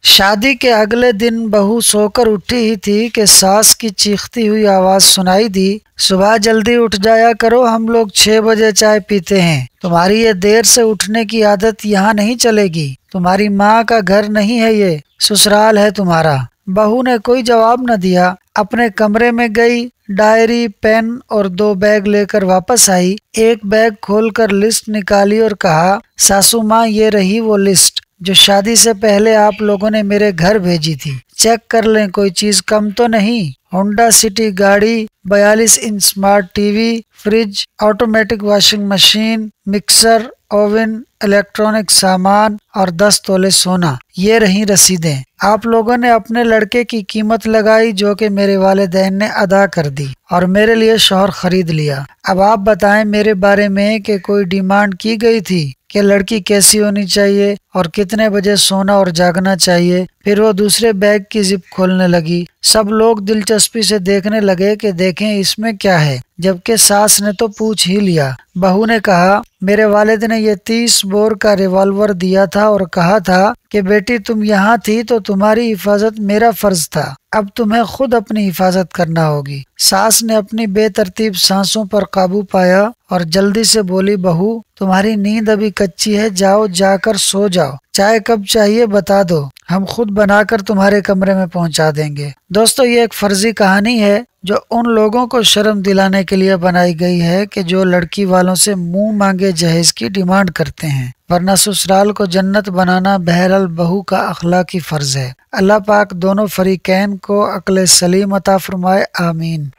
شادی کے اگلے دن بہو سو کر اٹھی ہی تھی کہ ساس کی چیختی ہوئی آواز سنائی دی، صبح جلدی اٹھ جایا کرو، ہم لوگ 6 بجے چائے پیتے ہیں۔ تمہاری یہ دیر سے اٹھنے کی عادت یہاں نہیں چلے گی، تمہاری ماں کا گھر نہیں ہے، یہ سسرال ہے تمہارا۔ بہو نے کوئی جواب نہ دیا، اپنے کمرے میں گئی، ڈائری، پین اور 2 بیگ لے کر واپس آئی۔ ایک بیگ کھول کر لسٹ نکالی اور کہا، ساسو ماں یہ رہی وہ لسٹ جو شادی سے پہلے آپ لوگوں نے میرے گھر بھیجی تھی، چیک کر لیں کوئی چیز کم تو نہیں۔ ہونڈا سٹی گاڑی، 42 inch smart T V, fridge, automatic washing machine, mixer, oven, electronic سامان اور 10 تولے سونا، یہ رہیں رسیدیں۔ آپ لوگوں نے اپنے لڑکے کی قیمت لگائی جو کہ میرے والدین نے ادا کر دی اور میرے لیے شوہر خرید لیا۔ اب آپ بتائیں میرے بارے میں کہ کوئی ڈیمانڈ کی گئی تھی کہ لڑکی کیسی ہونی چاہیے اور کتنے بجے سونا اور جاگنا چاہیے؟ پھر وہ دوسرے بیگ کی زپ کھولنے لگی۔ سب لوگ دلچسپی سے دیکھنے لگے کہ دیکھیں اس میں کیا ہے، جبکہ ساس نے تو پوچھ ہی لیا۔ بہو نے کہا، میرے والد نے یہ 30 بور کا ریوالور دیا تھا اور کہا تھا کہ بیٹی تم یہاں تھی تو تمہاری حفاظت میرا فرض تھا، اب تمہیں خود اپنی حفاظت کرنا ہوگی۔ ساس نے اپنی بے ترتیب سانسوں پر قابو پایا اور جلدی سے بولی، بہو تمہاری نیند ابھی کچی ہے، جاؤ جا کر سو جاؤ، چائے کب چاہیے بتا دو، ہم خود بنا کر تمہارے کمرے میں پہنچا دیں گے۔ دوستو یہ ایک فرضی کہانی ہے جو ان لوگوں کو شرم دلانے کے لیے بنائی گئی ہے کہ جو لڑکی والوں سے منہ مانگے جہیز کی ڈیمانڈ کرتے ہیں، ورنہ سسرال کو جنت بنانا بہرحال بہو کا اخلاقی فرض ہے۔ اللہ پاک دونوں فریقین کو عقل سلیم عطا فرمائے، آمین۔